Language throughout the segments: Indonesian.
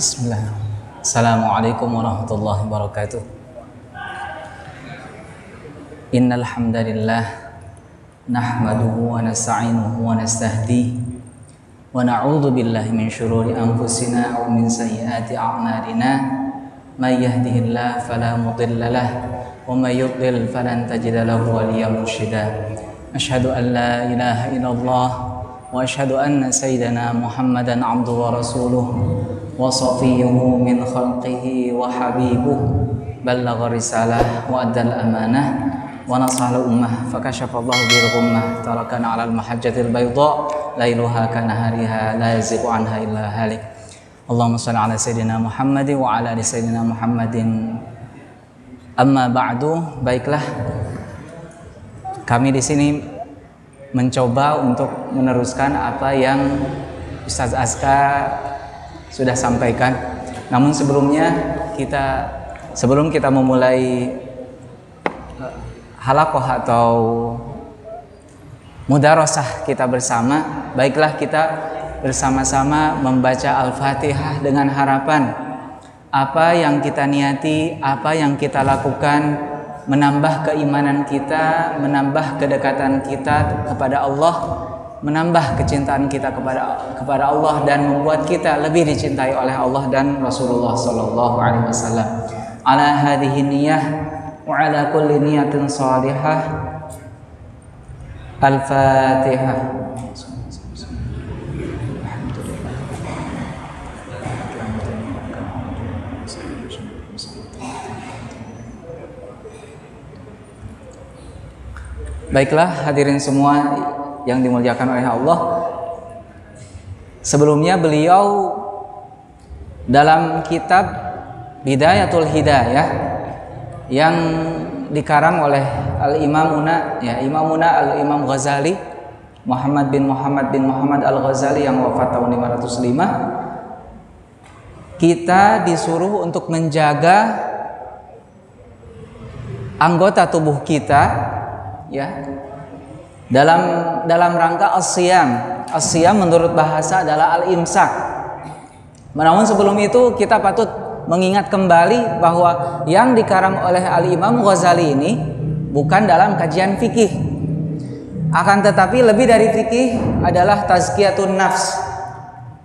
Bismillah. Assalamualaikum warahmatullahi wabarakatuh. Innal hamdalillah nahmaduhu wa nasta'inuhu wa nastahdihi wa na'udzu billahi min syururi anfusina wa min sayyiati a'malina. May yahdihillahu fala mudilla lahu wa may yudlil falan tajida lahu waliyyan mursyida. Asyhadu an la ilaha illallah wa asyhadu anna sayyidana Muhammadan abduhu wa rasuluh wa safiyuhu min khalqihi wa habibuh ballagha risalah wa addal amanah wa nasahal ummah fakashafallahu bil ghummah tarakana 'alal mahajjatil bayda lailuha kanahariha la yazigu anha illa halik. Allahumma shalli ala sayyidina Muhammadin wa ala ali sayyidina Muhammadin. Amma ba'du. Baiklah, kami di sini mencoba untuk meneruskan apa yang Ustaz Aska sudah sampaikan. Namun sebelum kita memulai halaqah atau mudarasah kita bersama, baiklah kita bersama-sama membaca Al-Fatihah dengan harapan apa yang kita niati, apa yang kita lakukan menambah keimanan kita, menambah kedekatan kita kepada Allah, menambah kecintaan kita kepada Allah, dan membuat kita lebih dicintai oleh Allah dan Rasulullah sallallahu alaihi wasallam. Ala hadhihi niyyah wa ala kulli niyatin shalihah. Al-Fatihah. Baiklah hadirin semua yang dimuliakan oleh Allah. Sebelumnya beliau dalam kitab Bidayatul Hidayah yang dikarang oleh Al-Imamuna Al-Imam Ghazali, Muhammad bin Muhammad Al-Ghazali yang wafat tahun 505, kita disuruh untuk menjaga anggota tubuh kita ya, dalam rangka as-siyam. As-siyam menurut bahasa adalah al-imsak. Namun sebelum itu kita patut mengingat kembali bahwa yang dikarang oleh Al-Imam Ghazali ini bukan dalam kajian fikih, akan tetapi lebih dari fikih adalah tazkiyatun nafs.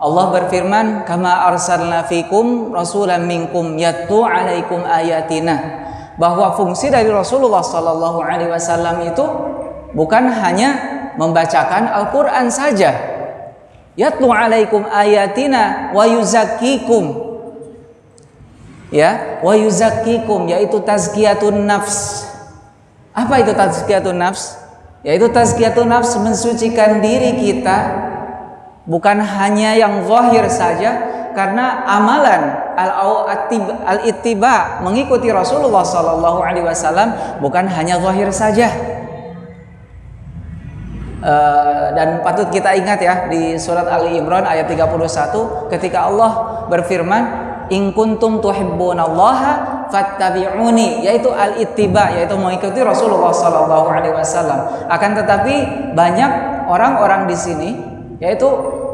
Allah berfirman, kama arsalna fikum rasulan minkum yatlu alaikum ayatina, bahwa fungsi dari Rasulullah sallallahu alaihi wasallam itu bukan hanya membacakan Al-Qur'an saja. Yatlu alaikum ayatina wa yuzakkikum. Ya, wa yuzakkikum, yaitu tazkiyatun nafs. Apa itu tazkiyatun nafs? Yaitu tazkiyatun nafs mensucikan diri kita, bukan hanya yang zahir saja, karena amalan al-ittiba mengikuti Rasulullah sallallahu alaihi wasallam bukan hanya zahir saja. Dan patut kita ingat ya, di surat Ali Imran ayat 31 ketika Allah berfirman, in kuntum tuhibbunallaha fattabi'uni, yaitu al-ittiba, yaitu mengikuti Rasulullah sallallahu alaihi wasallam. Akan tetapi banyak orang-orang di sini yaitu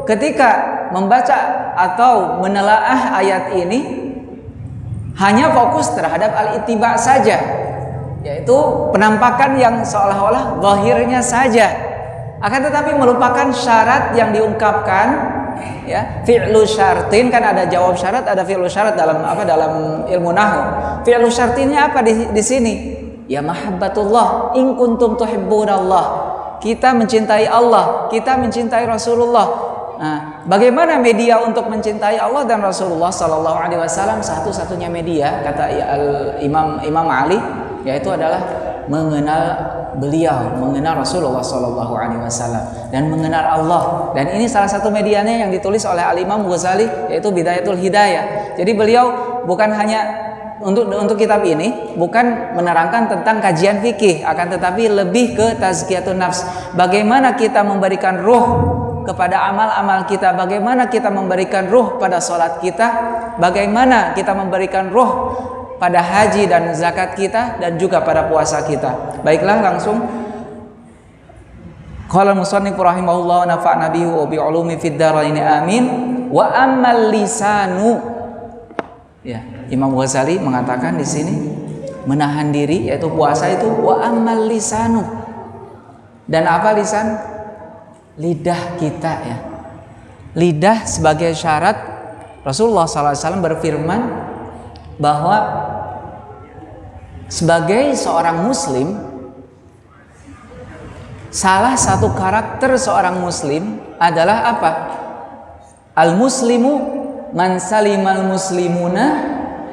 ketika membaca atau menelaah ayat ini hanya fokus terhadap al-ittiba saja, yaitu penampakan yang seolah-olah zahirnya saja, akan tetapi melupakan syarat yang diungkapkan ya. Fi'lu syartin, kan ada jawab syarat, ada fi'lu syarat dalam ilmu nahwu. Fi'lu syartinnya apa di sini? Ya mahabbatullah, in kuntum tuhibbunallah. Kita mencintai Allah, kita mencintai Rasulullah. Nah, bagaimana media untuk mencintai Allah dan Rasulullah sallallahu alaihi wasallam? Satu-satunya media, kata Imam Ali, yaitu adalah mengenal beliau, mengenal Rasulullah sallallahu alaihi wasallam dan mengenal Allah. Dan ini salah satu medianya yang ditulis oleh Al-Imam Ghazali, yaitu Bidayatul Hidayah. Jadi beliau bukan hanya untuk kitab ini bukan menerangkan tentang kajian fikih, akan tetapi lebih ke tazkiyatun nafs. Bagaimana kita memberikan ruh kepada amal-amal kita, bagaimana kita memberikan ruh pada sholat kita, bagaimana kita memberikan ruh pada haji dan zakat kita, dan juga pada puasa kita. Baiklah, langsung qala musannif rahimahullah wa nafa'na bihi wa bi ulumi fid dharain amin. Wa ammal lisanu, Ya, Imam Ghazali mengatakan di sini menahan diri yaitu puasa itu wa amal lisanu. Dan apa lisan? Lidah kita ya. Lidah sebagai syarat. Rasulullah SAW berfirman bahwa sebagai seorang muslim, salah satu karakter seorang muslim adalah apa? Al-muslimu man salimal muslimuna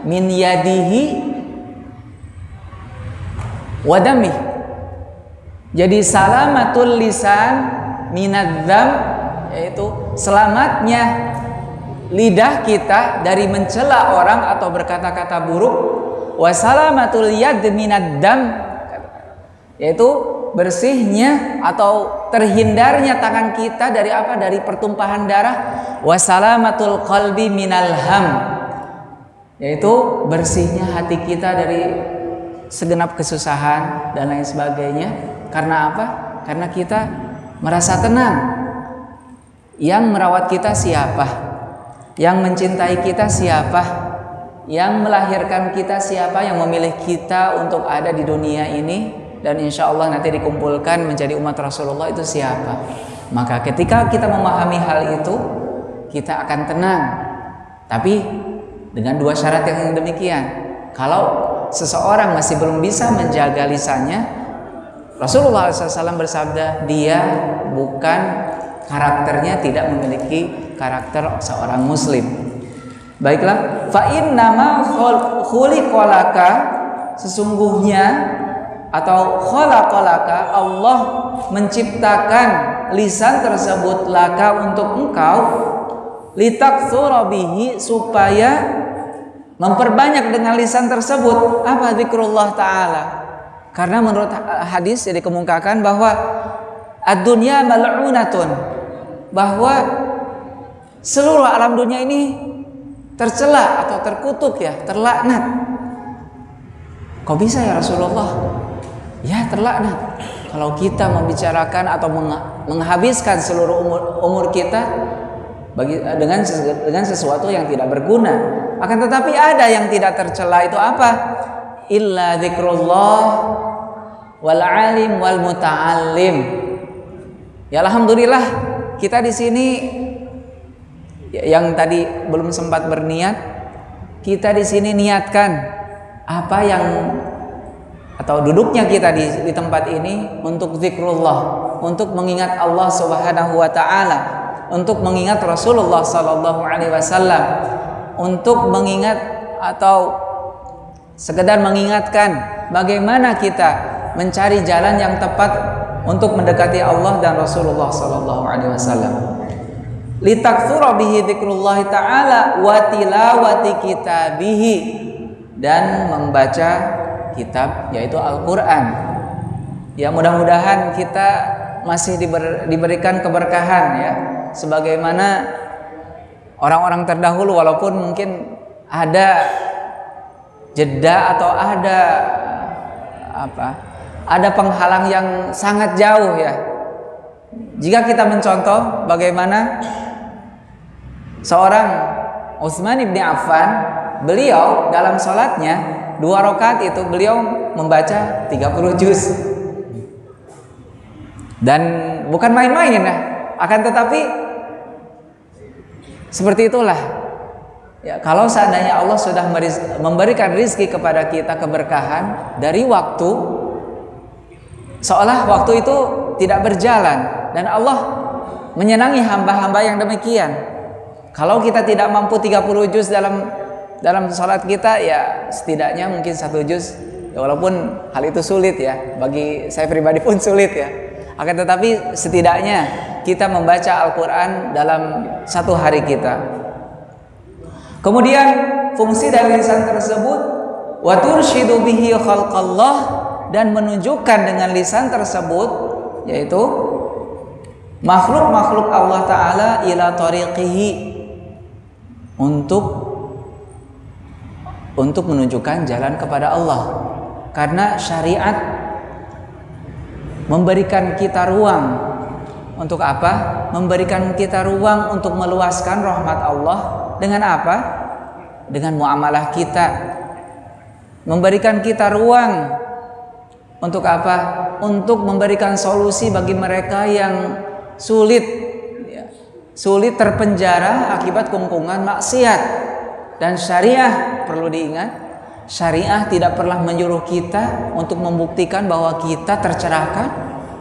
min yadihi wa damih. Jadi salamatul lisan minadzam, yaitu selamatnya lidah kita dari mencela orang atau berkata-kata buruk. Wa salamatul yad minaddam, yaitu bersihnya atau terhindarnya tangan kita dari apa? Dari pertumpahan darah. Wasalamatul qalbi minal ham, yaitu bersihnya hati kita dari segenap kesusahan dan lain sebagainya. Karena apa? Karena kita merasa tenang. Yang merawat kita siapa? Yang mencintai kita siapa? Yang melahirkan kita siapa? Yang memilih kita untuk ada di dunia ini dan insya Allah nanti dikumpulkan menjadi umat Rasulullah itu siapa? Maka ketika kita memahami hal itu, kita akan tenang. Tapi dengan dua syarat yang demikian. Kalau seseorang masih belum bisa menjaga lisannya, Rasulullah SAW bersabda, dia bukan, karakternya tidak memiliki karakter seorang muslim. Baiklah, fa innama khuliqalaka, sesungguhnya atau khalaqalaka, Allah menciptakan lisan tersebut laka untuk engkau, litaktsura bihi, supaya memperbanyak dengan lisan tersebut apa? Zikrullah taala. Karena menurut hadis yang dikemukakan bahwa ad-dunya mal'unatun, bahwa seluruh alam dunia ini tercela atau terkutuk ya, terlaknat. Kok bisa ya Rasulullah? Ya terlaknat. Kalau kita membicarakan atau menghabiskan seluruh umur kita dengan sesuatu yang tidak berguna. Akan tetapi ada yang tidak tercela, itu apa? Illa dzikrullah wal alim wal muta'allim. Ya alhamdulillah kita di sini yang tadi belum sempat berniat, kita di sini niatkan apa yang atau duduknya kita di tempat ini untuk zikrullah, untuk mengingat Allah Subhanahu wa taala, untuk mengingat Rasulullah sallallahu alaihi wasallam, untuk mengingat atau sekedar mengingatkan bagaimana kita mencari jalan yang tepat untuk mendekati Allah dan Rasulullah sallallahu alaihi wasallam. Litaktsura bihi dzikrullah taala wa tilawati kitabihi, dan membaca kitab yaitu Al-Qur'an. Ya mudah-mudahan kita masih diberikan keberkahan ya, sebagaimana orang-orang terdahulu, walaupun mungkin ada jeda atau ada penghalang yang sangat jauh ya. Jika kita mencontoh bagaimana seorang Utsman bin Affan, beliau dalam sholatnya 2 rakaat itu beliau membaca 30 juz. Dan bukan main-main ya. Akan tetapi seperti itulah. Ya, kalau seandainya Allah sudah memberikan rizki kepada kita keberkahan dari waktu, seolah waktu itu tidak berjalan, dan Allah menyenangi hamba-hamba yang demikian. Kalau kita tidak mampu 30 juz dalam sholat kita, ya setidaknya mungkin 1 juz, ya, walaupun hal itu sulit ya, bagi saya pribadi pun sulit ya. Akan tetapi setidaknya kita membaca Al-Quran dalam 1 hari kita. Kemudian fungsi dari lisan tersebut, wa turshidu bihi khalqallah, dan menunjukkan dengan lisan tersebut yaitu makhluk-makhluk Allah Ta'ala ila tariqihi, untuk menunjukkan jalan kepada Allah. Karena syariat memberikan kita ruang untuk apa? Memberikan kita ruang untuk meluaskan rahmat Allah dengan apa? dengan muamalah kita, memberikan kita ruang untuk apa? Untuk memberikan solusi bagi mereka yang sulit terpenjara akibat kungkungan maksiat. Dan syariah, perlu diingat, syariah tidak pernah menyuruh kita untuk membuktikan bahwa kita tercerahkan,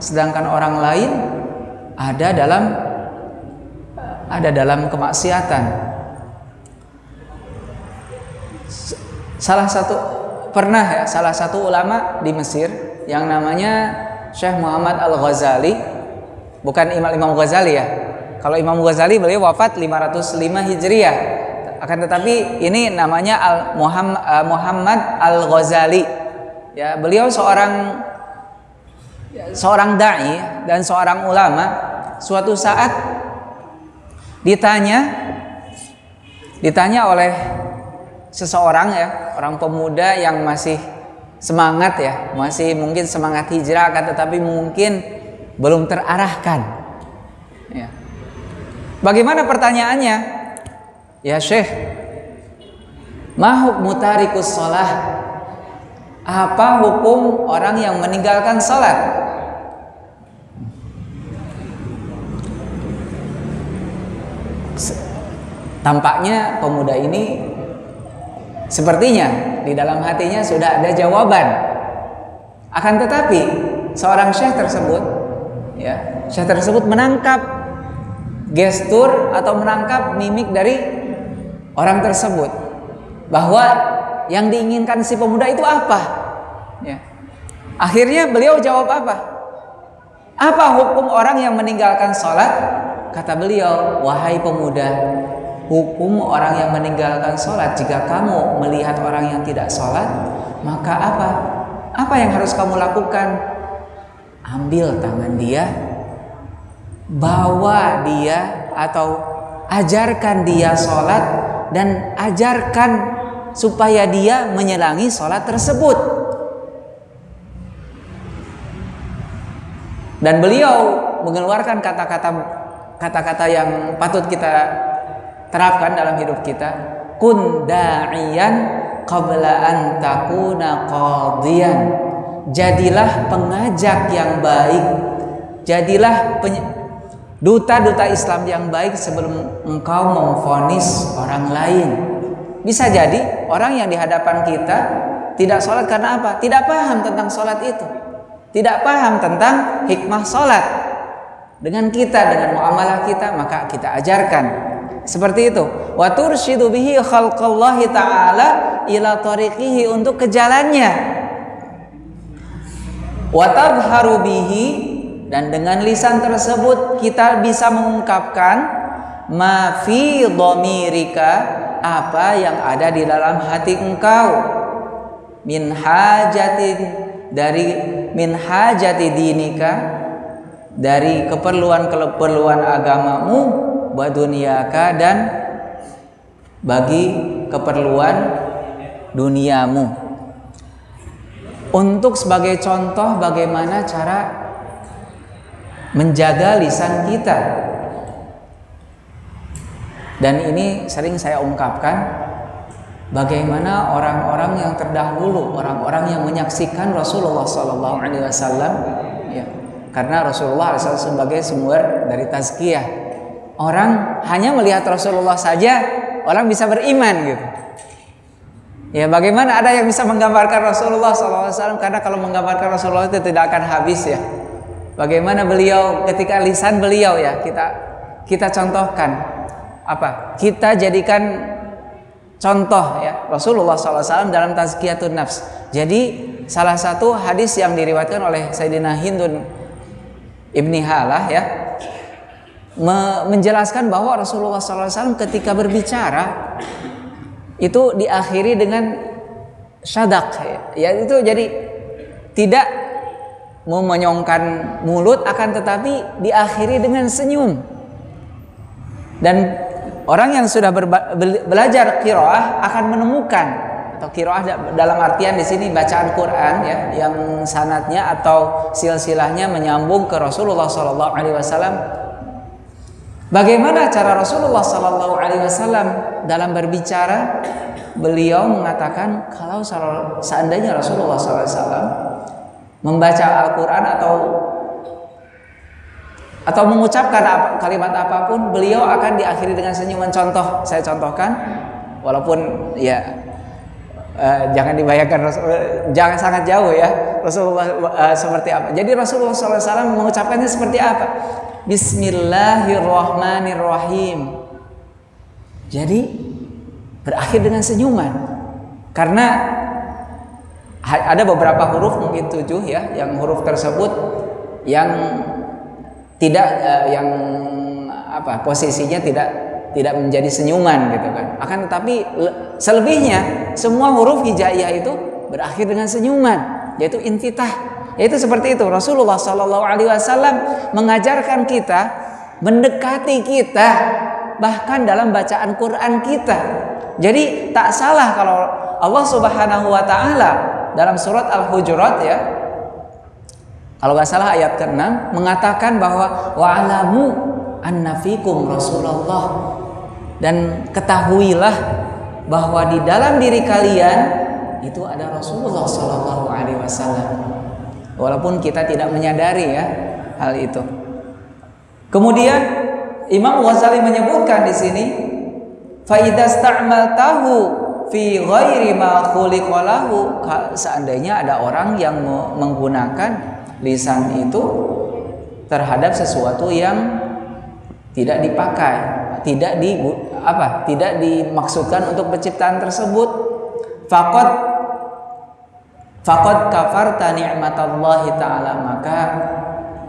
sedangkan orang lain ada dalam kemaksiatan. Salah satu ulama di Mesir yang namanya Syekh Muhammad Al-Ghazali, bukan Imam Ghazali ya. Kalau Imam Ghazali beliau wafat 505 Hijriah. Akan tetapi ini namanya Muhammad Al-Ghazali. Ya, beliau seorang dai dan seorang ulama. Suatu saat ditanya oleh seseorang, ya, orang pemuda yang masih semangat, ya, masih mungkin semangat hijrah, akan tetapi mungkin belum terarahkan, ya. Bagaimana pertanyaannya? Ya Syekh, ma hukmu tarikus shalah? Apa hukum orang yang meninggalkan salat? Tampaknya pemuda ini sepertinya di dalam hatinya sudah ada jawaban. Akan tetapi seorang syekh tersebut menangkap gestur atau menangkap mimik dari orang tersebut, bahwa yang diinginkan si pemuda itu apa, ya. Akhirnya beliau jawab apa? Apa hukum orang yang meninggalkan sholat? Kata beliau, wahai pemuda, hukum orang yang meninggalkan sholat, jika kamu melihat orang yang tidak sholat, maka apa yang harus kamu lakukan? Ambil tangan dia, bawa dia atau ajarkan dia sholat, dan ajarkan supaya dia menyelangi sholat tersebut. Dan beliau mengeluarkan kata-kata yang patut kita terapkan dalam hidup kita. Kun da'iyan qabla an takuna qadiyan. Jadilah pengajak yang baik, jadilah duta-duta Islam yang baik sebelum engkau memvonis orang lain. Bisa jadi orang yang di hadapan kita tidak sholat karena apa? Tidak paham tentang sholat itu, tidak paham tentang hikmah sholat. Dengan muamalah kita, maka kita ajarkan seperti itu. Wa tursyidu bihi khalqallahi ta'ala ila tariqihi, untuk ke jalannya. Wa tadharu bihi, dan dengan lisan tersebut kita bisa mengungkapkan ma fi dhamirika, apa yang ada di dalam hati engkau, min hajati dinika, dari keperluan agamamu, wa dunyaka, dan bagi keperluan duniamu. Untuk sebagai contoh bagaimana cara menjaga lisan kita. Dan ini sering saya ungkapkan, bagaimana orang-orang yang terdahulu, orang-orang yang menyaksikan Rasulullah SAW, ya, karena Rasulullah SAW sebagai sumber dari tazkiyah. Orang hanya melihat Rasulullah saja, orang bisa beriman, gitu. Ya, bagaimana ada yang bisa menggambarkan Rasulullah SAW? Karena kalau menggambarkan Rasulullah itu tidak akan habis, ya. Bagaimana beliau, ketika lisan beliau, ya, kita contohkan. Apa? Kita jadikan contoh, ya, Rasulullah SAW dalam tazkiyatun nafs. Jadi salah satu hadis yang diriwayatkan oleh Sayyidina Hindun Ibni Halah, ya, menjelaskan bahwa Rasulullah SAW ketika berbicara itu diakhiri dengan syadak, ya, itu jadi tidak memenyongkan mulut, akan tetapi diakhiri dengan senyum. Dan orang yang sudah belajar qiraah akan menemukan, atau qiraah dalam artian di sini bacaan Quran, ya, yang sanadnya atau silsilahnya menyambung ke Rasulullah SAW, Bagaimana cara Rasulullah Sallallahu Alaihi Wasallam dalam berbicara? Beliau mengatakan kalau seandainya Rasulullah Sallallahu Alaihi Wasallam membaca Al-Quran atau mengucapkan kalimat apapun, beliau akan diakhiri dengan senyuman. Contoh, saya contohkan, walaupun ya jangan dibayangkan jangan sangat jauh ya Rasulullah seperti apa. Jadi Rasulullah SAW mengucapkannya seperti apa? Bismillahirrahmanirrahim. Jadi berakhir dengan senyuman, karena ada beberapa huruf, mungkin 7 ya, yang huruf tersebut yang tidak yang posisinya tidak menjadi senyuman gitu kan. Akan tetapi selebihnya semua huruf hijaiyah itu berakhir dengan senyuman, yaitu infitah. Yaitu seperti itu. Rasulullah Shallallahu Alaihi Wasallam mengajarkan kita, mendekati kita bahkan dalam bacaan Quran kita. Jadi tak salah kalau Allah Subhanahu Wa Taala dalam surat Al-Hujurat ya, kalau nggak salah ayat ke-6 mengatakan bahwa wa'alamu anna fikum Rasulullah, dan ketahuilah bahwa di dalam diri kalian itu ada Rasulullah Sallallahu Alaihi Wasallam, walaupun kita tidak menyadari ya hal itu. Kemudian Imam Ghazali menyebutkan di sini, fa idza sta'maltahu fi ghairi ma khuliqa lahu, seandainya ada orang yang menggunakan lisan itu terhadap sesuatu yang tidak dipakai, tidak dimaksudkan untuk penciptaan tersebut, faqad kafarta ni'matallahi ta'ala, maka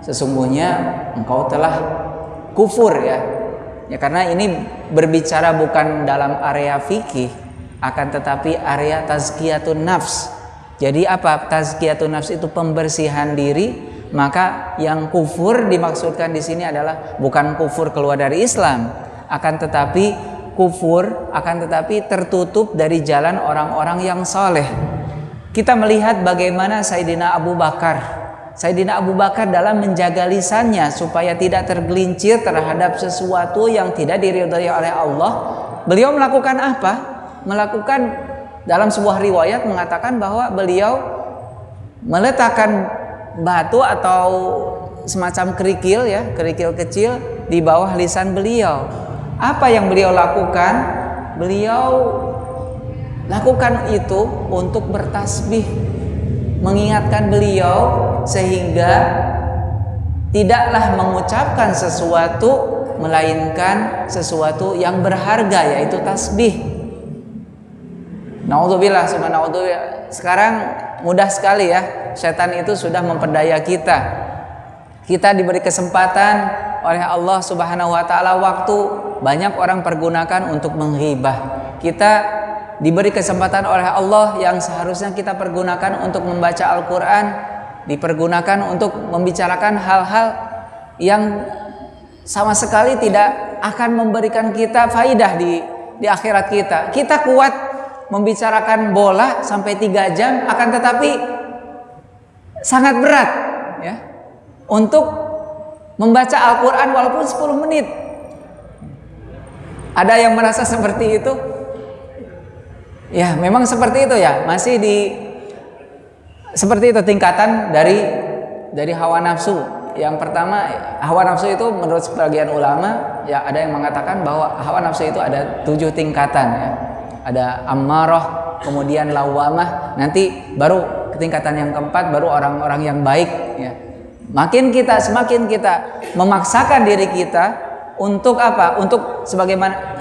sesungguhnya engkau telah kufur ya. Karena ini berbicara bukan dalam area fikih, akan tetapi area tazkiyatun nafs. Jadi apa? Tazkiyatun nafs itu pembersihan diri. Maka yang kufur dimaksudkan di sini adalah bukan kufur keluar dari Islam, akan tetapi tertutup dari jalan orang-orang yang saleh. Kita melihat bagaimana Sayyidina Abu Bakar dalam menjaga lisannya supaya tidak tergelincir terhadap sesuatu yang tidak diridhai oleh Allah. Beliau melakukan apa? Dalam sebuah riwayat mengatakan bahwa beliau meletakkan batu atau semacam kerikil kecil di bawah lisan beliau. Apa yang beliau lakukan? Beliau lakukan itu untuk bertasbih, mengingatkan beliau sehingga tidaklah mengucapkan sesuatu melainkan sesuatu yang berharga, yaitu tasbih. Naudzubillah, subhanallah. Sekarang mudah sekali ya, setan itu sudah memperdaya kita. Kita diberi kesempatan oleh Allah Subhanahu wa taala waktu, banyak orang pergunakan untuk menghibah. Kita diberi kesempatan oleh Allah yang seharusnya kita pergunakan untuk membaca Al-Qur'an, dipergunakan untuk membicarakan hal-hal yang sama sekali tidak akan memberikan kita faidah di akhirat kita. Kita kuat membicarakan bola sampai 3 jam, akan tetapi sangat berat ya untuk membaca Al-Quran walaupun 10 menit. Ada yang merasa seperti itu? Ya, memang seperti itu ya. Masih seperti itu tingkatan dari hawa nafsu. Yang pertama, hawa nafsu itu menurut sebagian ulama ya, ada yang mengatakan bahwa hawa nafsu itu ada 7 tingkatan ya. Ada ammarah, kemudian lawamah, nanti baru tingkatan yang keempat baru orang-orang yang baik ya. Semakin kita memaksakan diri kita untuk apa? Untuk sebagaimana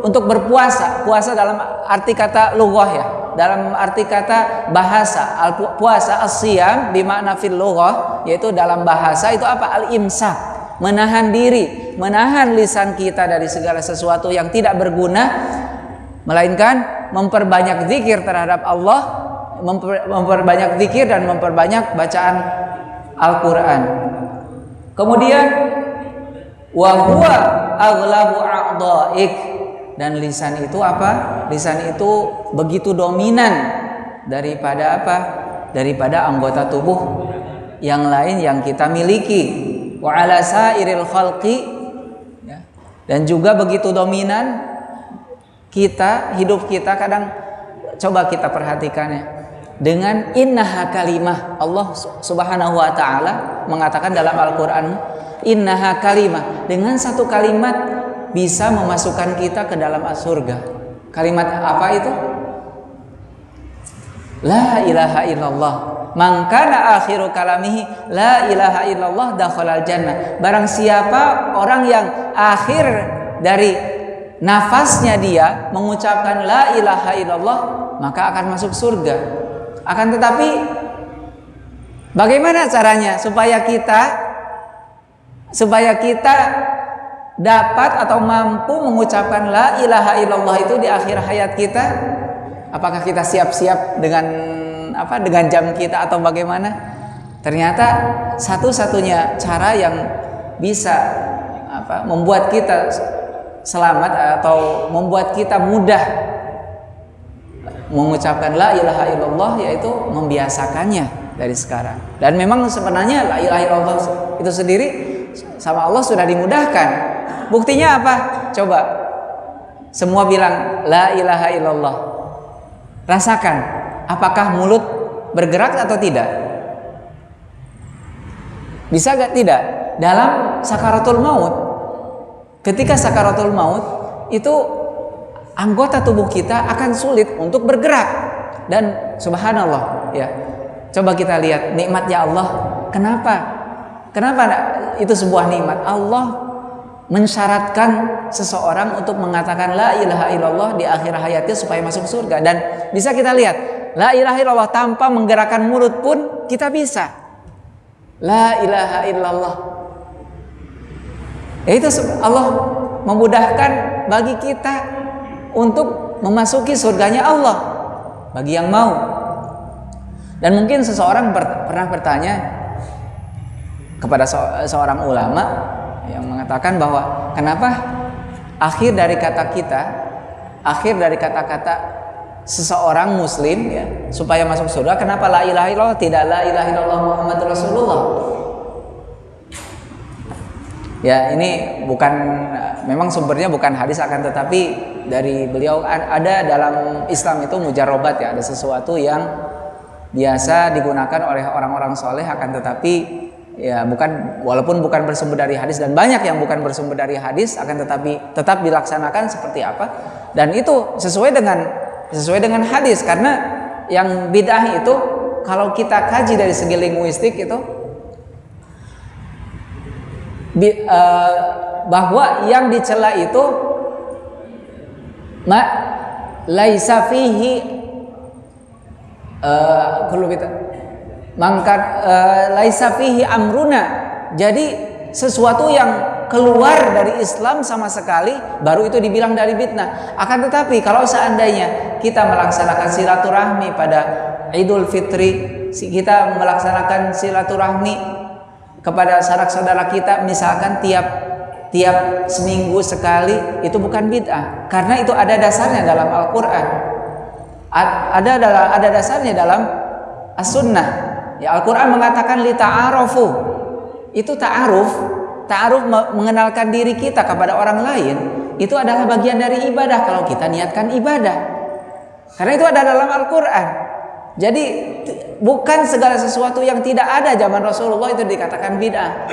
untuk berpuasa. Puasa dalam arti kata lughah ya. Dalam arti kata bahasa. Puasa as-siyam bimakna fil lughah, yaitu dalam bahasa itu apa? Al-imsak. Menahan diri, menahan lisan kita dari segala sesuatu yang tidak berguna, melainkan memperbanyak zikir terhadap Allah, memperbanyak zikir dan memperbanyak bacaan Al-Quran. Kemudian wa huwa aghlabu a'dha'ik, dan lisan itu apa? Lisan itu begitu dominan daripada apa? Daripada anggota tubuh yang lain yang kita miliki. Wa ala sairil khalqi, ya, Dan juga begitu dominan kita, hidup kita kadang, coba kita perhatikannya, dengan innaha kalimah. Allah Subhanahu wa taala mengatakan dalam Al-Qur'an, innaha kalimah, dengan satu kalimat bisa memasukkan kita ke dalam surga. Kalimat apa itu? La ilaha illallah. Man kana akhiru kalamihi la ilaha illallah dakhalal jannah. Barang siapa orang yang akhir dari nafasnya dia mengucapkan la ilaha illallah, maka akan masuk surga. Akan tetapi bagaimana caranya supaya kita dapat atau mampu mengucapkan la ilaha illallah itu di akhir hayat kita? Apakah kita siap-siap dengan jam kita atau bagaimana? Ternyata satu-satunya cara yang bisa membuat kita selamat atau membuat kita mudah mengucapkan la ilaha illallah yaitu membiasakannya dari sekarang. Dan memang sebenarnya la ilaha illallah itu sendiri sama Allah sudah dimudahkan. Buktinya apa? Coba semua bilang la ilaha illallah. Rasakan, apakah mulut bergerak atau tidak? Bisa gak? Tidak. Dalam sakaratul maut, ketika sakaratul maut itu anggota tubuh kita akan sulit untuk bergerak. Dan subhanallah ya, coba kita lihat nikmatnya Allah. Kenapa itu sebuah nikmat? Allah mensyaratkan seseorang untuk mengatakan la ilaha illallah di akhir hayatnya supaya masuk surga. Dan bisa kita lihat, la ilaha illallah tanpa menggerakkan mulut pun kita bisa. La ilaha illallah. Itu Allah memudahkan bagi kita untuk memasuki surganya Allah bagi yang mau. Dan mungkin seseorang pernah bertanya kepada seorang ulama yang mengatakan bahwa kenapa akhir dari kata-kata seseorang muslim ya supaya masuk surga, kenapa la ilaha illallah tidak la ilaha illallah Muhammadur Rasulullah? Ya, ini memang sumbernya bukan hadis, akan tetapi dari beliau ada dalam Islam itu mujarrobat ya, ada sesuatu yang biasa digunakan oleh orang-orang soleh, akan tetapi ya walaupun bukan bersumber dari hadis, dan banyak yang bukan bersumber dari hadis, akan tetapi tetap dilaksanakan seperti apa, dan itu sesuai dengan hadis. Karena yang bid'ah itu kalau kita kaji dari segi linguistik itu bahwa yang dicela itu laisa fihi laisa fihi amruna. Jadi sesuatu yang keluar dari Islam sama sekali baru itu dibilang dari bid'ah. Akan tetapi kalau seandainya kita melaksanakan silaturahmi pada Idul Fitri, kita melaksanakan silaturahmi kepada saudara-saudara kita misalkan tiap seminggu sekali, itu bukan bid'ah, karena itu ada dasarnya dalam Al-Qur'an. Ada dasarnya dalam As-Sunnah. Ya, Al-Qur'an mengatakan li ta'arufu. Itu ta'aruf mengenalkan diri kita kepada orang lain, itu adalah bagian dari ibadah kalau kita niatkan ibadah. Karena itu ada dalam Al-Qur'an. Jadi bukan segala sesuatu yang tidak ada zaman Rasulullah itu dikatakan bid'ah.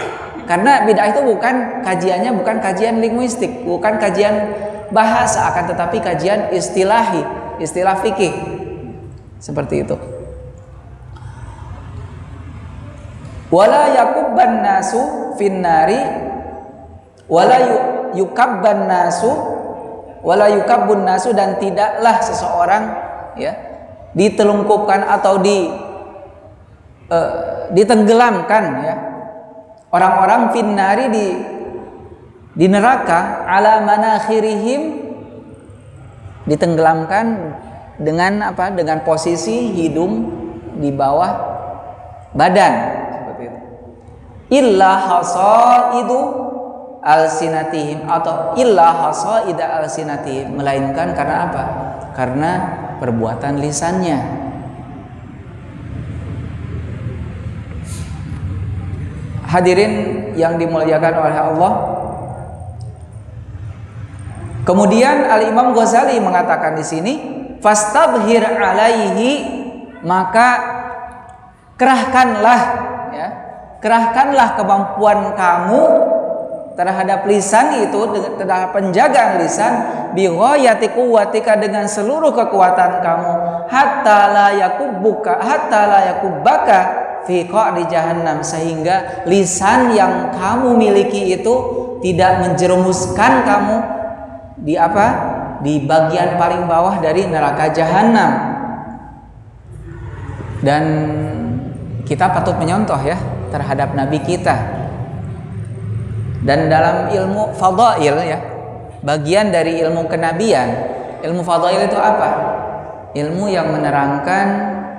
Karena bid'ah itu bukan kajian linguistik, bukan kajian bahasa, akan tetapi kajian istilah fikih. Seperti itu. Wala yakubban nasu finnari wala yukabbun nasu, dan tidaklah seseorang ya ditelungkupkan atau ditenggelamkan ya orang-orang finnari di neraka, ala manakhirihim, ditenggelamkan dengan apa? Dengan posisi hidung di bawah badan, seperti itu. Illa hasaidu alsinatihim, atau illa hasaida alsinatihim, melainkan karena apa? Karena perbuatan lisannya. Hadirin yang dimuliakan oleh Allah, Kemudian Al Imam Ghazali mengatakan di sini, fastabhir alaihi, maka kerahkanlah, ya, kerahkanlah kemampuan kamu terhadap lisan itu, terhadap penjagaan lisan, bighayati quwwatika, dengan seluruh kekuatan kamu, hatta la yakubbaka fi qa'ri jahannam, sehingga lisan yang kamu miliki itu tidak menjerumuskan kamu di apa? Di bagian paling bawah dari neraka jahanam. Dan kita patut menyontoh ya terhadap nabi kita. Dan dalam ilmu fadail ya, bagian dari ilmu kenabian, ilmu fadail itu apa? Ilmu yang menerangkan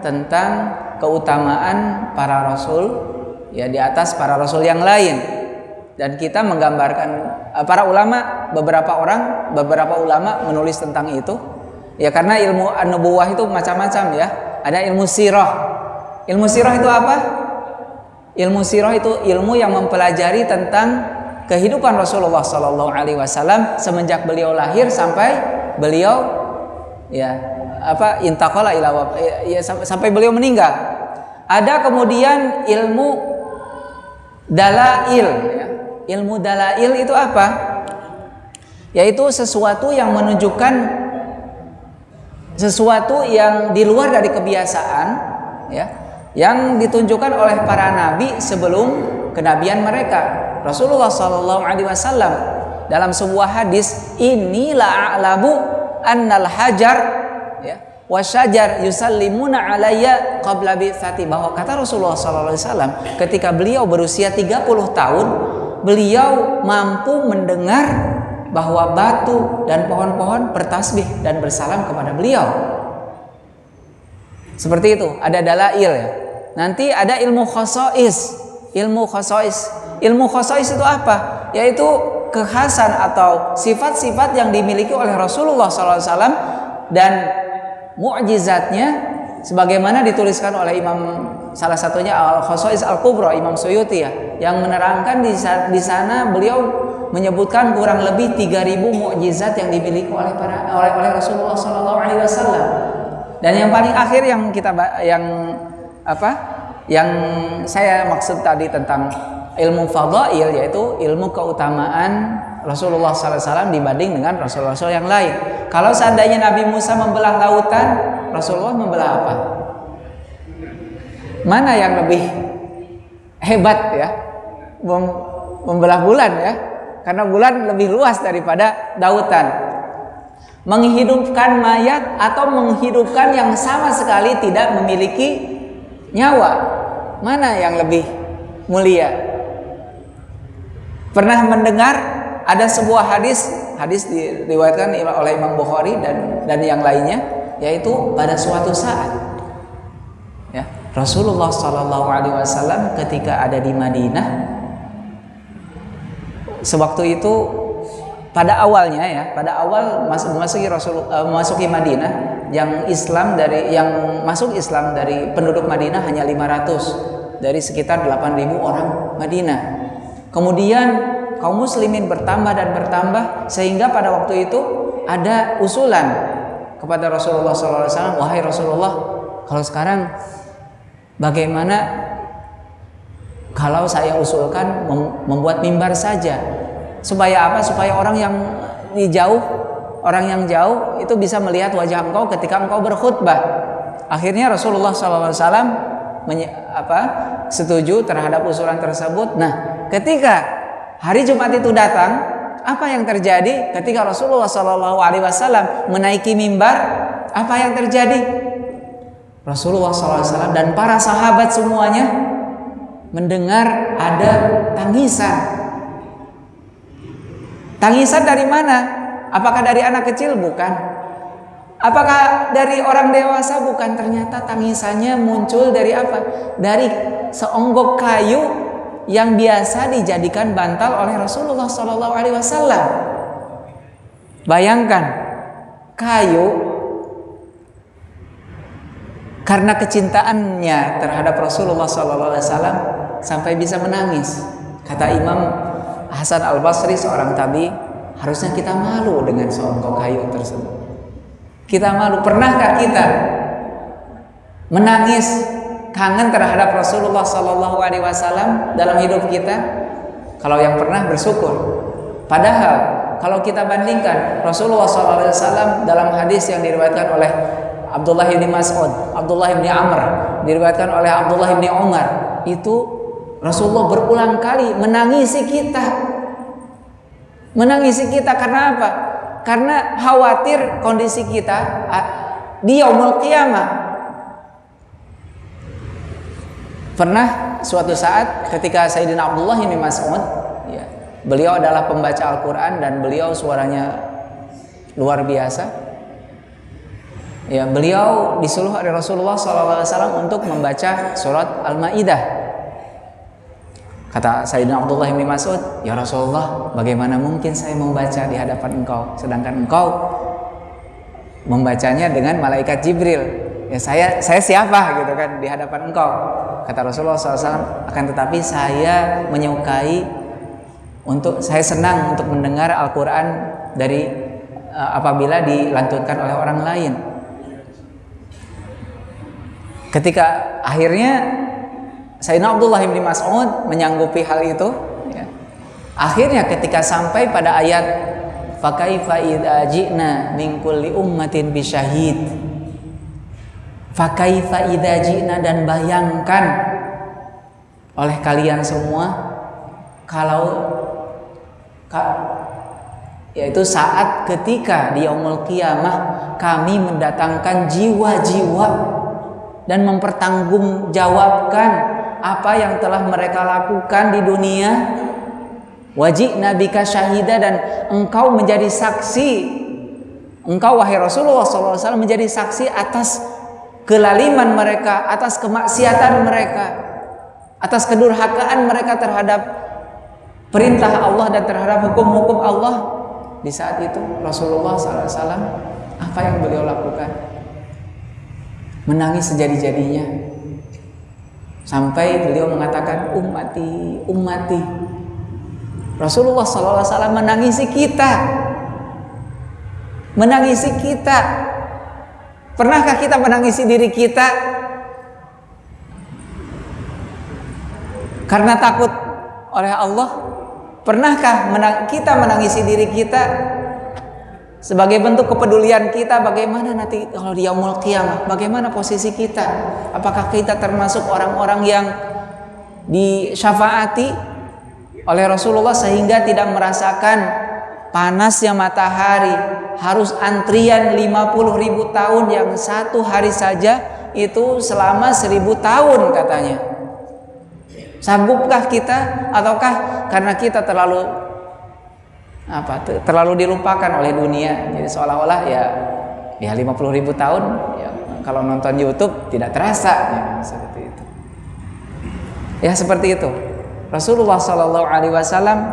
tentang keutamaan para rasul ya di atas para rasul yang lain. Dan kita menggambarkan para ulama, beberapa ulama menulis tentang itu ya, karena ilmu an-nubuwah itu macam-macam ya. Ada ilmu sirah. Ilmu sirah itu apa? Ilmu sirah itu ilmu yang mempelajari tentang kehidupan Rasulullah Sallallahu Alaihi Wasallam semenjak beliau lahir sampai beliau ya apa intaqala ila ya, sampai beliau meninggal. Ada kemudian ilmu dalail ya. Ilmu dalail itu apa? Yaitu sesuatu yang menunjukkan sesuatu yang di luar dari kebiasaan ya, yang ditunjukkan oleh para nabi sebelum kenabian mereka. Rasulullah Sallallahu Alaihi Wasallam dalam sebuah hadis, inilah a'lamu annal hajar ya wasyajar yusallimuna alayya qabla bi'tsati, bahwa kata Rasulullah Sallallahu Alaihi Wasallam ketika beliau berusia 30 tahun, beliau mampu mendengar bahwa batu dan pohon-pohon bertasbih dan bersalam kepada beliau. Seperti itu. Ada dalail ya. Nanti ada ilmu khosais. Ilmu khosais itu apa? Yaitu kekhasan atau sifat-sifat yang dimiliki oleh Rasulullah SAW dan mu'jizatnya sebagaimana dituliskan oleh Imam, salah satunya Al-Khosais Al-Kubra, Imam Suyuti ya, yang menerangkan di sana beliau menyebutkan kurang lebih 3.000 mukjizat yang dimiliki oleh Rasulullah Sallallahu Alaihi Wasallam. Dan yang paling akhir yang saya maksud tadi tentang ilmu fadail, yaitu ilmu keutamaan Rasulullah Sallallahu Alaihi Wasallam dibanding dengan Rasul-Rasul yang lain. Kalau seandainya Nabi Musa membelah lautan, Rasulullah membelah apa? Mana yang lebih hebat ya? Membelah bulan ya, karena bulan lebih luas daripada lautan. Menghidupkan mayat atau menghidupkan yang sama sekali tidak memiliki nyawa, mana yang lebih mulia? Pernah mendengar ada sebuah hadis diriwayatkan oleh Imam Bukhari dan yang lainnya, yaitu pada suatu saat ya, Rasulullah Sallallahu Alaihi Wasallam ketika ada di Madinah, sewaktu itu pada awalnya ya, pada awal masuki Madinah, yang masuk Islam dari penduduk Madinah hanya 500 dari sekitar 8.000 orang Madinah. Kemudian kaum muslimin bertambah dan bertambah, sehingga pada waktu itu ada usulan kepada Rasulullah SAW, wahai Rasulullah, kalau sekarang bagaimana kalau saya usulkan membuat mimbar saja, supaya apa? Supaya orang yang jauh itu bisa melihat wajah engkau ketika engkau berkhutbah. Akhirnya Rasulullah SAW setuju terhadap usulan tersebut. Nah, ketika hari Jumat itu datang, apa yang terjadi? Ketika Rasulullah SAW menaiki mimbar, apa yang terjadi? Rasulullah SAW dan para sahabat semuanya mendengar ada tangisan. Tangisan dari mana? Apakah dari anak kecil? Bukan. Apakah dari orang dewasa? Bukan. Ternyata tangisannya muncul dari apa? Dari seonggok kayu yang biasa dijadikan bantal oleh Rasulullah SAW. Bayangkan, kayu karena kecintaannya terhadap Rasulullah SAW sampai bisa menangis. Kata Imam Hasan Al Basri, seorang tabi, harusnya kita malu dengan seongkok kayu tersebut. Kita malu. Pernahkah kita menangis kangen terhadap Rasulullah Sallallahu Alaihi Wasallam dalam hidup kita? Kalau yang pernah, bersyukur. Padahal kalau kita bandingkan Rasulullah Sallallahu Alaihi Wasallam dalam hadis yang diriwayatkan oleh Abdullah bin Mas'ud, Abdullah bin Amr, diriwayatkan oleh Abdullah bin Umar, itu Rasulullah berulang kali menangisi kita. Menangisi kita karena apa? Karena khawatir kondisi kita di yaumul qiyamah. Pernah suatu saat ketika Sayyidina Abdullah bin Mas'ud, ya, beliau adalah pembaca Al-Quran dan beliau suaranya luar biasa. Ya, beliau disuruh oleh Rasulullah SAW untuk membaca surat Al-Maidah. Kata Sayyidina Abdullah bin Mas'ud, ya Rasulullah, bagaimana mungkin saya membaca di hadapan engkau, sedangkan engkau membacanya dengan malaikat Jibril. Ya saya siapa gitu kan di hadapan engkau. Kata Rasulullah SAW, akan tetapi saya menyukai saya senang untuk mendengar Al-Quran dari apabila dilantunkan oleh orang lain. Ketika akhirnya Sayyidina Abdullah bin Mas'ud menyanggupi hal itu, ya, akhirnya ketika sampai pada ayat fakaifa idza ji'na min kulli ummatin bisyahid, fakaifa idza ji'na, dan bayangkan oleh kalian semua kalau yaitu saat ketika di yaumul qiyamah kami mendatangkan jiwa-jiwa dan mempertanggungjawabkan apa yang telah mereka lakukan di dunia. Wajibna bika syahida, dan engkau menjadi saksi, engkau wahai Rasulullah SAW menjadi saksi atas kelaliman mereka, atas kemaksiatan mereka, atas kedurhakaan mereka terhadap perintah Allah dan terhadap hukum-hukum Allah. Di saat itu Rasulullah SAW apa yang beliau lakukan? Menangis sejadi-jadinya, sampai beliau mengatakan ummati, ummati. Rasulullah SAW menangisi kita, menangisi kita. Pernahkah kita menangisi diri kita karena takut oleh Allah? Pernahkah kita menangisi diri kita sebagai bentuk kepedulian kita? Bagaimana nanti kalau di yaumul qiyamah, bagaimana posisi kita? Apakah kita termasuk orang-orang yang disyafaati oleh Rasulullah sehingga tidak merasakan panasnya matahari, harus antrian 50.000 tahun, yang satu hari saja itu selama 1.000 tahun katanya? Sanggupkah kita, ataukah karena kita terlalu dilupakan oleh dunia, jadi seolah-olah ya 50.000 tahun ya, kalau nonton YouTube tidak terasa, ya, seperti itu. Ya seperti itu. Rasulullah Sallallahu Alaihi Wasallam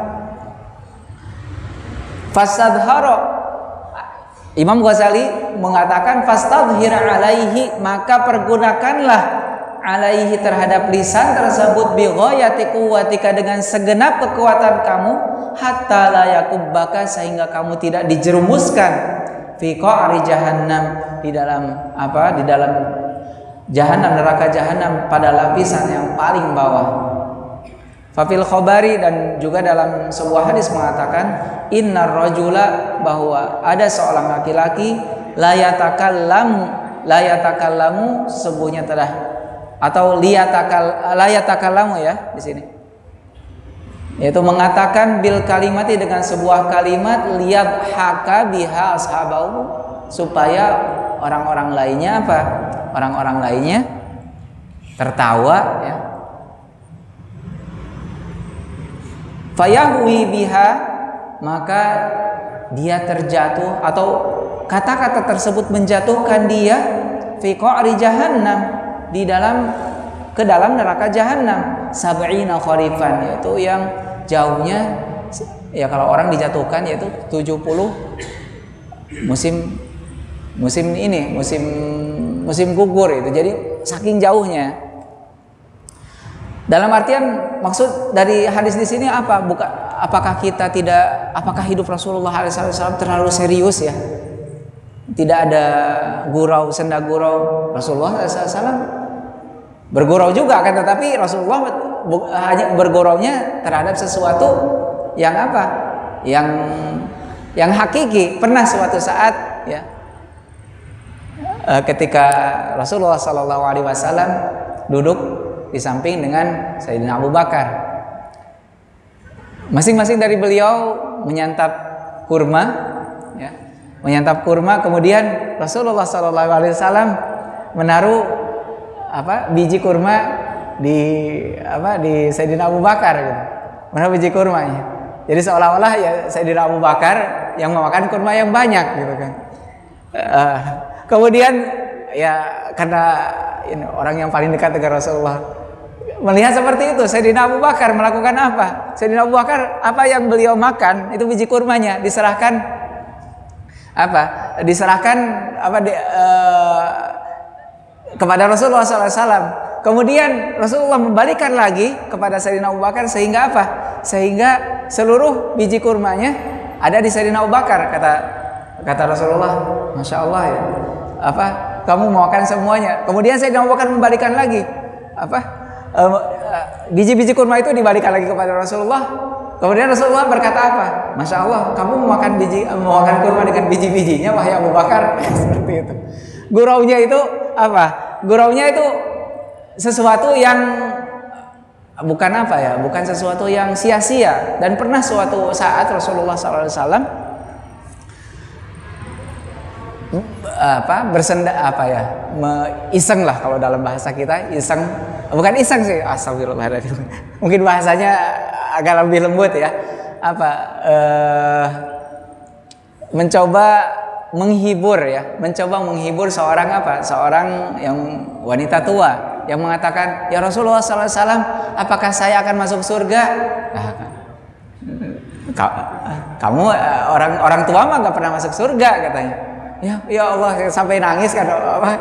fastadhara, Imam Ghazali mengatakan fastadhir alaihi, maka pergunakanlah alaihi terhadap lisan tersebut bi ghayati quwwatika, dengan segenap kekuatan kamu, hatta la yakubbaka, sehingga kamu tidak dijerumuskan fi qa'ri jahannam, di dalam jahannam, neraka jahannam, pada lapisan yang paling bawah. Fafil khobari, dan juga dalam sebuah hadis mengatakan innar rajula, bahwa ada seorang laki-laki la yatakallamu, sesungguhnya telah, atau la yatakallamu ya di sini, yaitu mengatakan bil kalimati, dengan sebuah kalimat, liyadhaka biha ashabahu, supaya orang-orang lainnya apa? Orang-orang lainnya tertawa, ya. Fayahwi biha, maka dia terjatuh, atau kata-kata tersebut menjatuhkan dia fi qa'ri jahannam, ke dalam neraka jahannam, sab'ina kharifan, yaitu yang jauhnya, ya kalau orang dijatuhkan yaitu 70 musim gugur itu, jadi saking jauhnya. Dalam artian, maksud dari hadis di sini apa? apakah hidup Rasulullah SAW terlalu serius ya? Tidak ada gurau, senda gurau. Rasulullah SAW bergurau juga kan, tetapi Rasulullah hanya berguraunya terhadap sesuatu yang apa? Yang hakiki. Pernah suatu saat ya, ketika Rasulullah SAW duduk di samping dengan Sayyidina Abu Bakar, masing-masing dari beliau menyantap kurma, ya, kemudian Rasulullah SAW menaruh biji kurma di Sayyidina Abu Bakar gitu. Menaruh biji kurmanya. Jadi seolah-olah ya Sayyidina Abu Bakar yang memakan kurma yang banyak gitu kan. Kemudian ya karena orang yang paling dekat dengan Rasulullah melihat seperti itu, Sayyidina Abu Bakar melakukan apa? Sayyidina Abu Bakar apa yang beliau makan itu biji kurmanya diserahkan kepada Rasulullah SAW. Kemudian Rasulullah membalikan lagi kepada Sayyidina Abu Bakar sehingga apa? Sehingga seluruh biji kurmanya ada di Sayyidina Abu Bakar. Kata Rasulullah, Masya Allah ya, kamu mau makan semuanya. Kemudian Sayyidina Abu Bakar membalikan lagi biji-biji kurma itu dibalikan lagi kepada Rasulullah. Kemudian Rasulullah berkata apa? Masya Allah, kamu mau makan kurma dengan biji-bijinya, wahai Abu Bakar. Seperti itu. Guraunya itu apa? Guraunya itu sesuatu yang bukan sesuatu yang sia-sia. Dan pernah suatu saat Rasulullah SAW iseng lah, kalau dalam bahasa kita iseng, bukan iseng sih, astagfirullahaladzim, mungkin bahasanya agak lebih lembut ya, mencoba menghibur seorang yang wanita tua yang mengatakan, ya Rasulullah SAW, apakah saya akan masuk surga? Kamu orang tua mah gak pernah masuk surga katanya. Ya Allah, sampai nangis kan,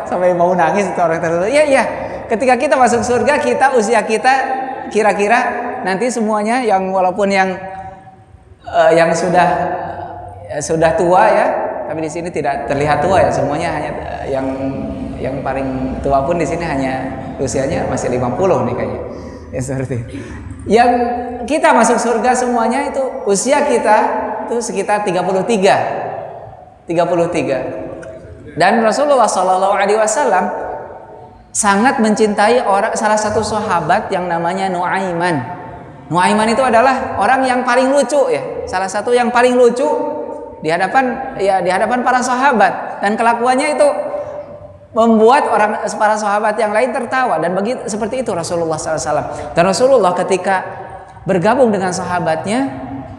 sampai mau nangis itu orang tertentu. Ya, ketika kita masuk surga, usia kita kira-kira nanti semuanya yang walaupun yang sudah tua ya, tapi di sini tidak terlihat tua ya, semuanya hanya yang paling tua pun di sini hanya usianya masih 50 nih kayaknya. Ya seperti itu. Yang kita masuk surga semuanya itu usia kita itu sekitar 33. Dan Rasulullah SAW sangat mencintai salah satu sahabat yang namanya Nuaiman. Nuaiman itu adalah orang yang paling lucu ya, salah satu yang paling lucu di hadapan para sahabat, dan kelakuannya itu membuat para sahabat yang lain tertawa. Dan seperti itu Rasulullah SAW. Dan Rasulullah ketika bergabung dengan sahabatnya,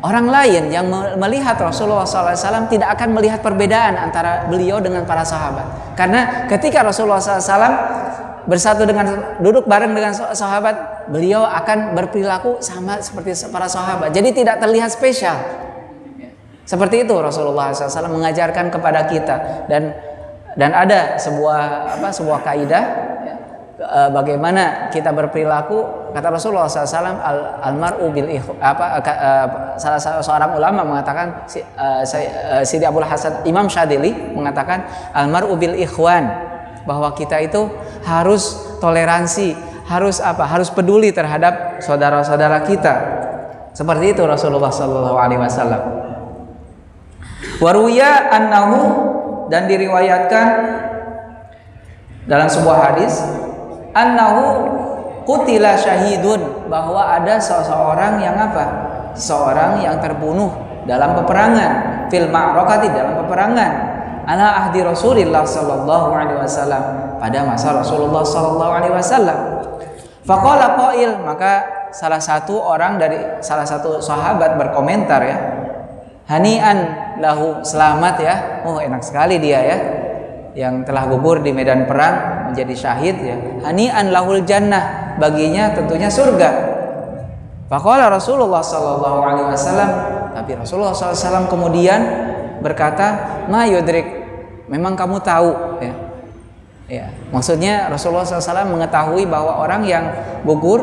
orang lain yang melihat Rasulullah SAW tidak akan melihat perbedaan antara beliau dengan para sahabat. Karena ketika Rasulullah SAW duduk bareng dengan sahabat, beliau akan berperilaku sama seperti para sahabat. Jadi tidak terlihat spesial. Seperti itu Rasulullah SAW mengajarkan kepada kita. Dan ada sebuah kaidah ya, bagaimana kita berperilaku. Kata Rasulullah SAW, almaru bil salah seorang ulama mengatakan, Sidi Abdul Hasan Imam Syadili mengatakan, almaru bil ikhwan, bahwa kita itu harus toleransi, harus peduli terhadap saudara-saudara kita. Seperti itu Rasulullah SAW. Waruya annahu, dan diriwayatkan dalam sebuah hadis, annahu qutila syahidun, bahwa ada seseorang yang terbunuh dalam peperangan, fil ma'rakati, dalam peperangan, ala ahdi Rasulillah sallallahu alaihi wasallam, pada masa Rasulullah sallallahu alaihi wasallam. Faqala qail, maka salah satu sahabat berkomentar ya, hani'an lahu, selamat ya, enak sekali dia ya, yang telah gugur di medan perang menjadi syahid ya, hani'an lahul jannah, baginya tentunya surga. Faqala Rasulullah sallallahu alaihi wasallam, tapi Rasulullah SAW kemudian berkata, ma yudrik, memang kamu tahu ya, maksudnya Rasulullah SAW mengetahui bahwa orang yang gugur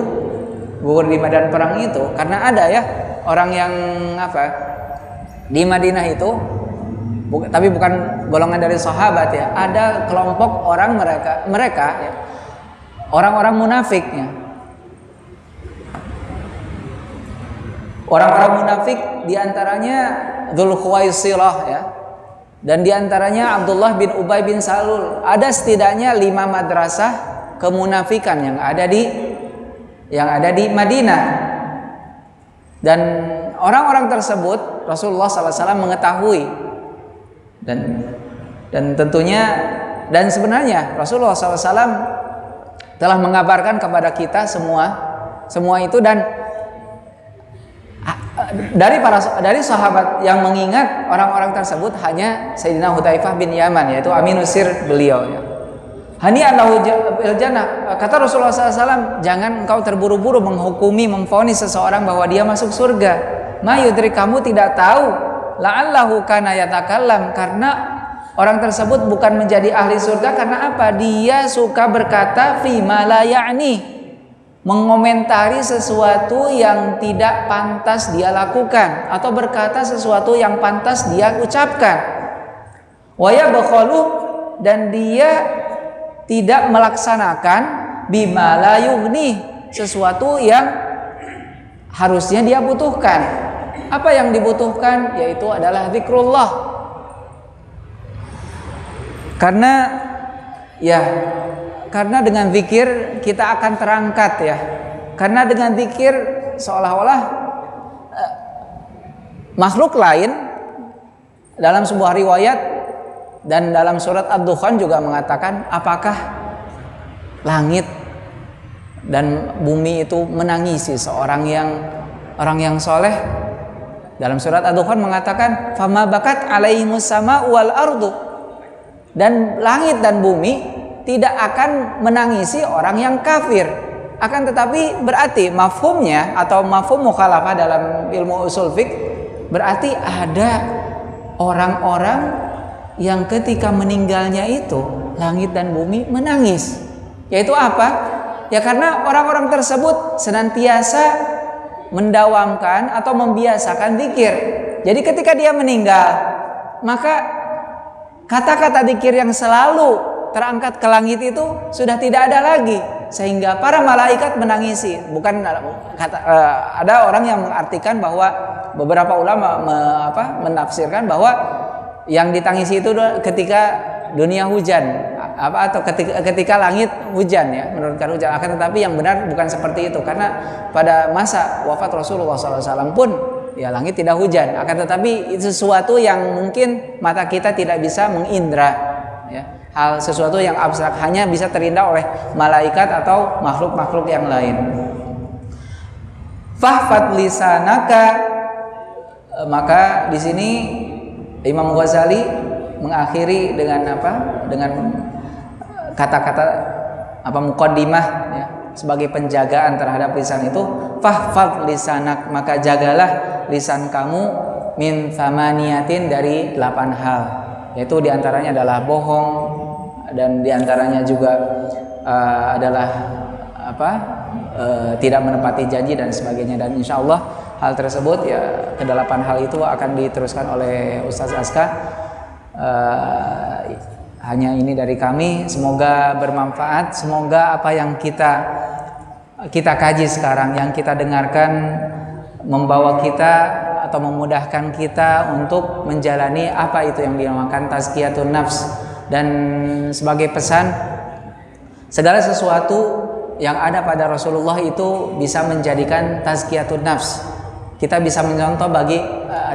di medan perang itu, karena ada ya orang yang apa di Madinah itu, tapi bukan golongan dari sahabat ya, ada kelompok orang mereka ya, orang-orang munafiknya. Orang-orang munafik diantaranya Dzul Khuwaisirah ya, dan diantaranya Abdullah bin Ubay bin Salul. Ada setidaknya 5 madrasah kemunafikan yang ada di Madinah. Dan orang-orang tersebut Rasulullah SAW mengetahui, dan tentunya dan sebenarnya Rasulullah SAW telah mengabarkan kepada kita semua itu, dan dari sahabat yang mengingat orang-orang tersebut hanya Sayyidina Hudzaifah bin Yaman, yaitu aminus sir beliau ya. Hani'an lahu bil jannah, kata Rasulullah SAW, jangan engkau terburu-buru menghukumi, memvonis seseorang bahwa dia masuk surga. Ma yudrik, kamu tidak tahu, la'allahu kana yatakallam, karena orang tersebut bukan menjadi ahli surga karena apa? Dia suka berkata fi ma la ya'ni, mengomentari sesuatu yang tidak pantas dia lakukan, atau berkata sesuatu yang pantas dia ucapkan. Wa yabkhalu, dan dia tidak melaksanakan bima la yughni, sesuatu yang harusnya dia butuhkan. Apa yang dibutuhkan? Yaitu adalah zikrullah. Karena dengan zikir kita akan terangkat ya. Karena dengan zikir seolah-olah makhluk lain, dalam sebuah riwayat dan dalam surat Ad-Dukhan juga mengatakan, apakah langit dan bumi itu menangisi orang yang soleh? Dalam surat Ad-Dukhan mengatakan, fama bakat alaihimus sama wal ardu, dan langit dan bumi tidak akan menangisi orang yang kafir. Akan tetapi berarti mafhumnya atau mafhum mukhalafah dalam ilmu usul fiqh, berarti ada orang-orang yang ketika meninggalnya itu langit dan bumi menangis. Yaitu apa? Ya karena orang-orang tersebut senantiasa mendawamkan atau membiasakan zikir. Jadi ketika dia meninggal, maka kata-kata zikir yang selalu terangkat ke langit itu sudah tidak ada lagi, sehingga para malaikat menangisi. Bukan ada orang yang mengartikan bahwa beberapa ulama menafsirkan bahwa yang ditangisi itu ketika dunia hujan atau ketika langit hujan ya, menurunkan hujan. Akan tetapi yang benar bukan seperti itu, karena pada masa wafat Rasulullah SAW pun ya langit tidak hujan. Akan tetapi itu sesuatu yang mungkin mata kita tidak bisa mengindra ya. Hal sesuatu yang abstrak hanya bisa terindah oleh malaikat atau makhluk-makhluk yang lain. Fahfad lisanaka, maka di sini Imam Ghazali mengakhiri dengan apa? Dengan kata-kata muqaddimah ya, sebagai penjagaan terhadap lisan itu. Fahfad lisanak, maka jagalah lisan kamu min thamaniyatin, dari 8 hal. Yaitu diantaranya adalah bohong, dan diantaranya juga adalah tidak menepati janji dan sebagainya. Dan insya Allah hal tersebut ya, ke-8 hal itu akan diteruskan oleh Ustaz Aska. Hanya ini dari kami, semoga bermanfaat. Semoga apa yang kita kaji sekarang, yang kita dengarkan, membawa kita atau memudahkan kita untuk menjalani apa itu yang dinamakan tazkiyatun nafs. Dan sebagai pesan, segala sesuatu yang ada pada Rasulullah itu bisa menjadikan tazkiyatun nafs. Kita bisa mencontoh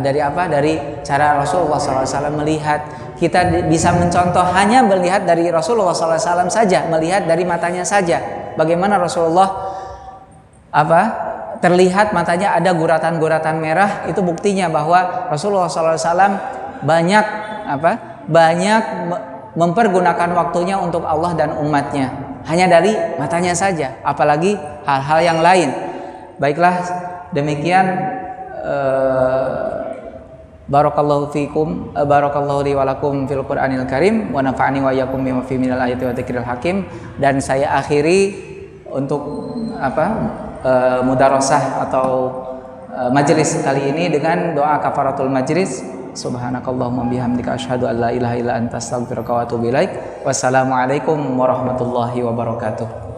dari cara Rasulullah SAW melihat. Kita bisa mencontoh hanya melihat dari Rasulullah SAW saja, melihat dari matanya saja. Bagaimana Rasulullah terlihat matanya ada guratan-guratan merah, itu buktinya bahwa Rasulullah SAW banyak mempergunakan waktunya untuk Allah dan umatnya, hanya dari matanya saja, apalagi hal-hal yang lain. Baiklah, demikian. Barakallahu fikum, barakallahu li wa lakum fil Qur'anil Karim, wa nafa'ani wa iyyakum bima fihi minal ayati wa dzikril hakim. Dan saya akhiri untuk mudarasah atau majelis kali ini dengan doa kafaratul majlis. Subhanakallahumma bihamdika asyhadu an la ilaha illa anta astaghfiruka wa atubu ilaik. Wassalamualaikum warahmatullahi wabarakatuh.